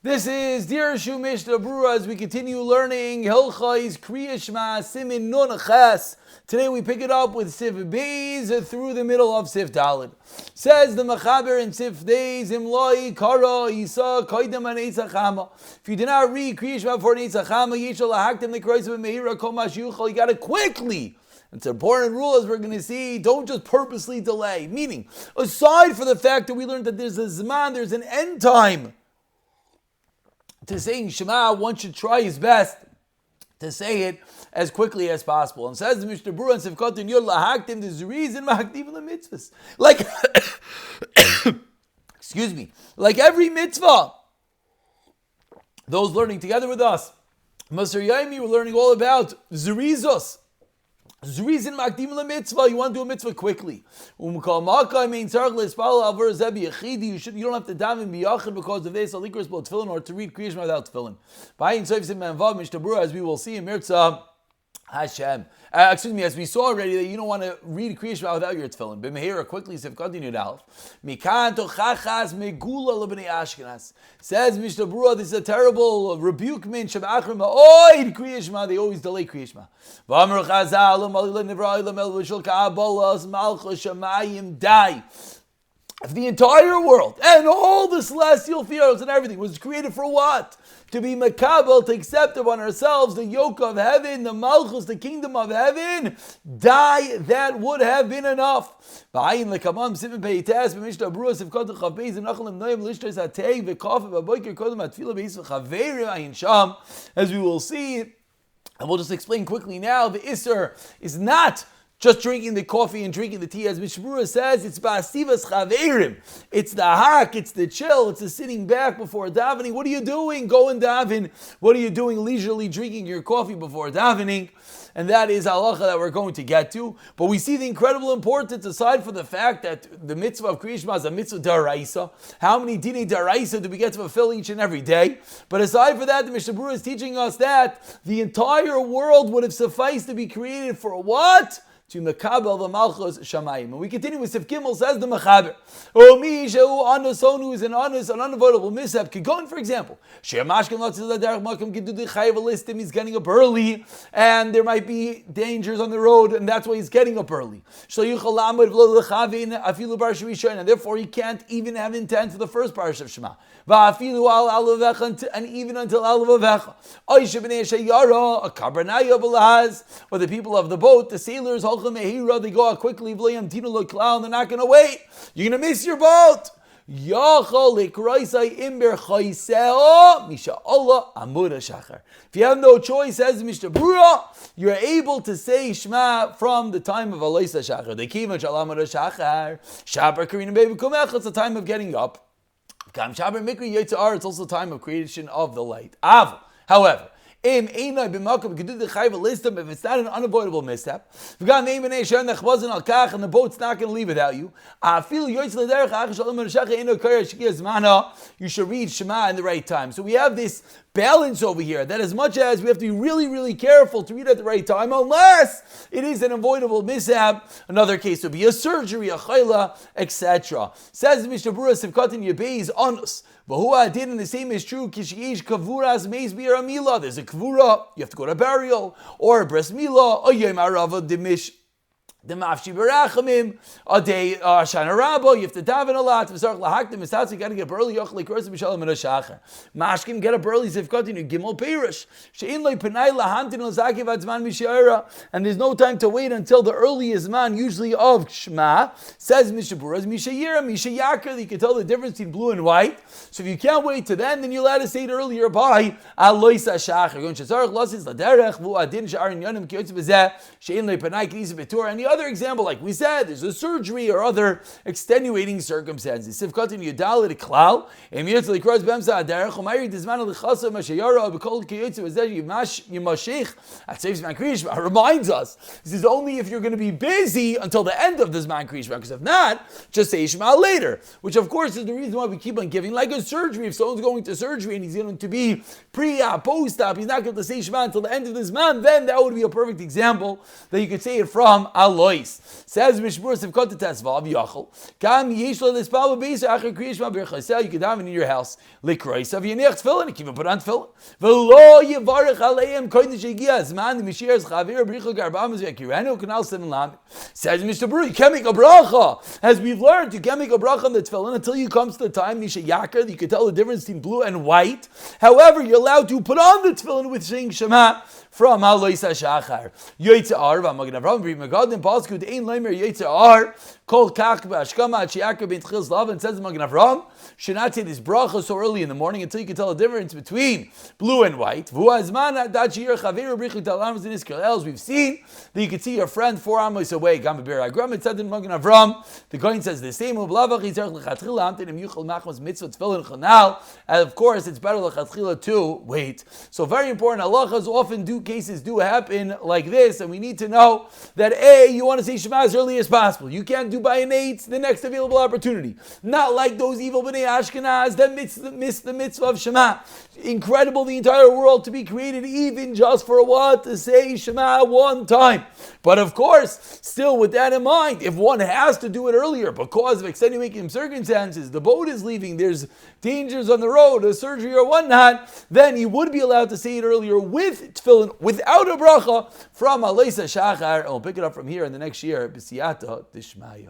This is Dirshu Mishnah Berurah as we continue learning Hilchos Kriya Shema Siman Nun Ches. Today we pick it up with Sif Beis through the middle of Sif Daled. Says the Mechaber in Sif Days Imloi Kara Isa Koidem An Eitza Chama. If you did not read Kriya Shema for an Eitza Chama, Yishal Lahaktem the Kreis of Meira Komash Yuchal. You got to quickly. It's an important rule, as we're going to see. Don't just purposely delay. Meaning, aside from the fact that we learned that there's a Zman, there's an end time to saying Shema, one should try his best to say it as quickly as possible. And says the Mishnah Berurah and Sivkotin Yod Lahaktim, there's a reason Mahaktim the mitzvahs. Like, excuse me, like every mitzvah, those learning together with us, Masar Yaimi, we're learning all about Zerizos. Zrizin makdim la mitzvah. You want to do a mitzvah quickly. You don't have to daven biyachid because of this. Alikras b'lo tefillin or to read Kriya Shema without tefillin. B'ayin soif sim manvav Mishnah Berurah, as we will see in Mirza Hashem. As we saw already, that you don't want to read Kriya Shema without your tefillin. B'mehira quickly, Sivkotin Yud Aleph. Mikan tochachas megula lebnei Ashkenaz. Says Mishnah Berurah, this is a terrible rebuke. Min shabachrim ha'oid Kriya Shema. They always delay Kriya Shema. V'amar Chazal u'malila nivra ilamel v'shul ka'abolas malchus shamayim dai. If the entire world and all the celestial fields and everything was created for what? To be makabel, to accept upon ourselves the yoke of heaven, the malchus, the kingdom of heaven, that would have been enough. As we will see, and we'll just explain quickly now, the Isser is not just drinking the coffee and drinking the tea. As Mishnah Berurah says, it's ba'asivas chaverim. It's the hak, it's the chill, it's the sitting back before davening. What are you doing? Go and daven. What are you doing leisurely drinking your coffee before davening? And that is halacha that we're going to get to. But we see the incredible importance, aside from the fact that the mitzvah of Kriya Shema is a mitzvah daraisa. How many dinei daraisa do we get to fulfill each and every day? But aside from that, the Mishnah Berurah is teaching us that the entire world would have sufficed to be created for what? To mekabel the malchus shamayim. And we continue with Sif Gimel, says the Mechaber. O mi shehu anus, someone who is an unavoidable mishap. Kigon, for example, she'er mashkin lotzil derech makam kidu the chayav listim. He's getting up early, and there might be dangers on the road, and that's why he's getting up early. Shlo yuchal lamud v'lo lechavin afilu bar shvishayin, and therefore he can't even have intent for the first parsha of Shema. Va'afilu al alavecha, and even until alavecha. Oisha b'nei sheyara a kabranaya v'laz, or the people of the boat, the sailors. They go out quickly, they're not going to wait. You're going to miss your boat. If you have no choice, says Mishnah Berurah, you're able to say Shema from the time of Aloisa Shachar. It's the time of getting up. It's also the time of creation of the light. However, if it's not an unavoidable mishap, and the boat's not going to leave without you, you should read Shema in the right time. So we have this balance over here, that as much as we have to be really, really careful to read at the right time, unless it is an avoidable mishap. Another case would be a surgery, a chayla, etc. Says Mishnah Berurah, Sivkotin Yebei is honest. But who I did, and the same is true. There's a kvura, you have to go to burial, or a bris milah, or yom arava dimish. The mafshi berachamim, a day shana rabba. You have to daven a lot. V'sarch lahaktim misatz. You got to get up early. Yochli kursim b'shalom and shachar. Mashkim get up early. Zivkotinu gimel perish. Shein loy penai lahantin l'zakiv atzman mishaira. And there's no time to wait until the earliest man, usually of Shema. Says Mishnah Berurah, mishayira, mishayakar. You can tell the difference between blue and white. So if you can't wait to then you'll have to say it earlier by aloisa shachar. Gon shazarch losis laderech vu adin sha'arin yonim kiyotz b'zeh. Shein loy penai k'nisa betur. And the other example, like we said, there's a surgery or other extenuating circumstances. Sivkotin Yudal klal immediately cross bemsa aderech umayri dizman l'chasa mashayara b'kol kiyotz b'zeh yimashich at saves man Kriya Shema. Reminds us this is only if you're going to be busy until the end of this man Kriya Shema, because if not, just say Shema later. Which of course is the reason why we keep on giving, like a surgery. If someone's going to surgery and he's going to be pre-op, post-op, he's not going to say Shema until the end of this man. Then that would be a perfect example that you could say it from Allah. lois. Says Mishmur Sivkot Tesvav Yachol. Kam Yeshla Lispal Beisa Acher Kriyish Ma Berurah. Say you can daven in your house. Likrois of Yenech Tefillin. You can even put on tefillin. V'lo Yivarech Aleim Kodesh Yigia Zman Mishir's Chavir Brichel Garbam Zekirenu Canal 7 Lam. Says Mishnah Berurah. You can't make a bracha. As we've learned, you can't make a bracha on the tefillin until you comes to the time Misha Yakar that you can tell the difference between blue and white. However, you're allowed to put on the tefillin with saying Shema from Aloisa Shachar. Yotzar v'Magen Avraham v'Megadim Paskud Ein Leimer Yotzar Kol Kach B'Ashkama Chiakar Ben Tchil Slav, and says Magen Avraham should not say this bracha so early in the morning until you can tell the difference between blue and white. As we've seen that you can see your friend 4 amos away. Gam B'Bir Agram. It said in Magen Avraham, the Kohen says the same. And of course, it's better l'chatchila to wait. So very important. Halachas often cases do happen like this, and we need to know that you want to say Shema as early as possible. You can't do by an 8 the next available opportunity. Not like those evil B'nai Ashkenaz that miss the mitzvah of Shema. Incredible, the entire world to be created even just for what? To say Shema one time. But of course, still with that in mind, if one has to do it earlier because of extenuating circumstances, the boat is leaving, there's dangers on the road, a surgery or whatnot, then he would be allowed to say it earlier with tefillin, without a bracha from Aloisa Shachar. And we'll pick it up from here in the next year. B'siyata Dishmaya.